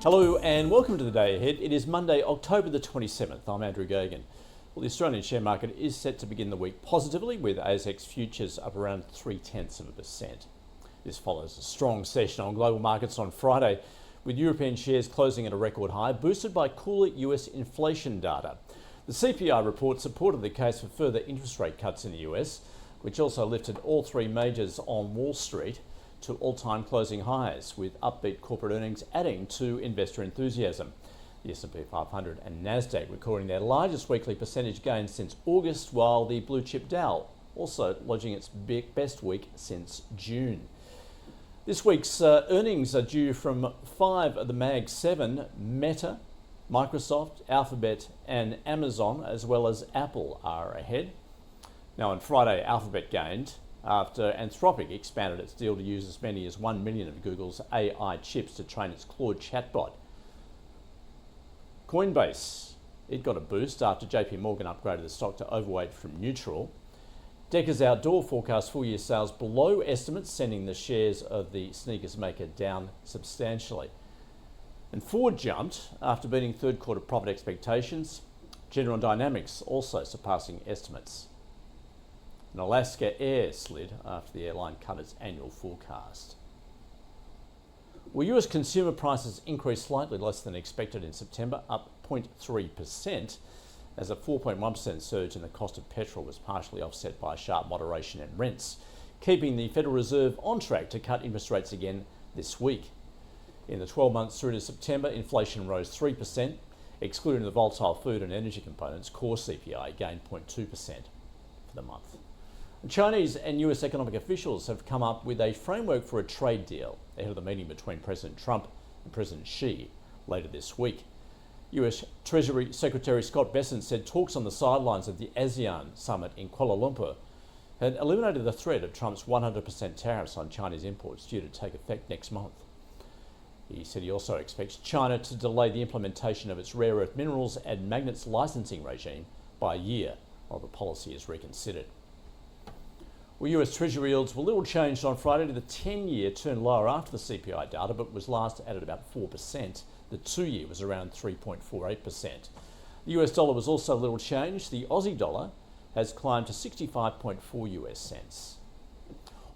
Hello and welcome to the day ahead. It is Monday, October the 27th. I'm Andrew Gagan. Well, the Australian share market is set to begin the week positively, with ASX futures up around 0.3%. This follows a strong session on global markets on Friday, with European shares closing at a record high, boosted by cooler US inflation data. The CPI report supported the case for further interest rate cuts in the US, which also lifted all three majors on Wall Street to all-time closing highs, with upbeat corporate earnings adding to investor enthusiasm. The S&P 500 and Nasdaq recording their largest weekly percentage gains since August, while the blue chip Dow also lodging its best week since June. This week's earnings are due from 5 of the Mag 7, Meta, Microsoft, Alphabet and Amazon, as well as Apple are ahead. Now on Friday, Alphabet gained after Anthropic expanded its deal to use as many as 1 million of Google's AI chips to train its Claude chatbot. Coinbase, it got a boost after JP Morgan upgraded the stock to overweight from neutral. Decker's Outdoor forecast full-year sales below estimates, sending the shares of the sneakers maker down substantially. And Ford jumped after beating third quarter profit expectations. General Dynamics also surpassing estimates. And Alaska Air slid after the airline cut its annual forecast. Well, US consumer prices increased slightly less than expected in September, up 0.3%, as a 4.1% surge in the cost of petrol was partially offset by a sharp moderation in rents, keeping the Federal Reserve on track to cut interest rates again this week. In the 12 months through to September, inflation rose 3%, excluding the volatile food and energy components. Core CPI gained 0.2% for the month. Chinese and US economic officials have come up with a framework for a trade deal ahead of the meeting between President Trump and President Xi later this week. US Treasury Secretary Scott Bessent said talks on the sidelines of the ASEAN summit in Kuala Lumpur had eliminated the threat of Trump's 100% tariffs on Chinese imports due to take effect next month. He said he also expects China to delay the implementation of its rare earth minerals and magnets licensing regime by a year while the policy is reconsidered. Well, US Treasury yields were little changed on Friday. The 10-year turned lower after the CPI data, but was last at about 4%. The 2-year was around 3.48%. The US dollar was also little changed. The Aussie dollar has climbed to 65.4 US cents.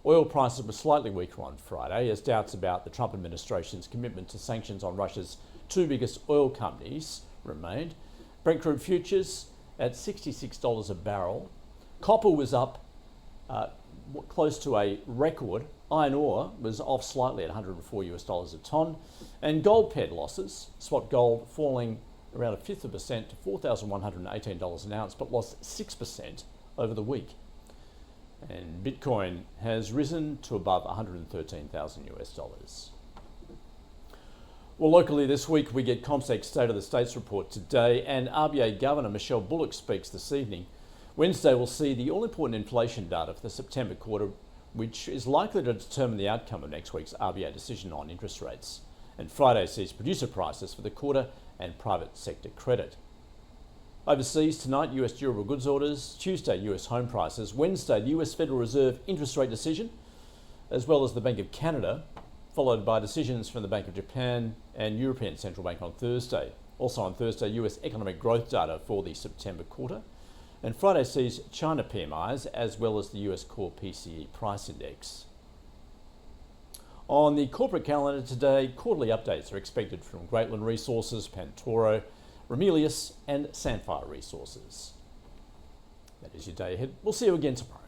Oil prices were slightly weaker on Friday as doubts about the Trump administration's commitment to sanctions on Russia's two biggest oil companies remained. Brent crude futures at $66 a barrel. Copper was up close to a record. Iron ore was off slightly at $104 a tonne, and gold paired losses. Spot gold falling around 0.1% to $4,118 an ounce, but lost 6% over the week. And Bitcoin has risen to above 113,000 US dollars. Well, locally this week we get CommSec State of the States report today, and RBA Governor Michelle Bullock speaks this evening. Wednesday will see the all-important inflation data for the September quarter, which is likely to determine the outcome of next week's RBA decision on interest rates. And Friday sees producer prices for the quarter and private sector credit. Overseas tonight, US durable goods orders, Tuesday US home prices, Wednesday the US Federal Reserve interest rate decision, as well as the Bank of Canada, followed by decisions from the Bank of Japan and European Central Bank on Thursday. Also on Thursday, US economic growth data for the September quarter. And Friday sees China PMIs as well as the US core PCE price index. On the corporate calendar today, quarterly updates are expected from Greatland Resources, Pantoro, Ramelius and Sandfire Resources. That is your day ahead. We'll see you again tomorrow.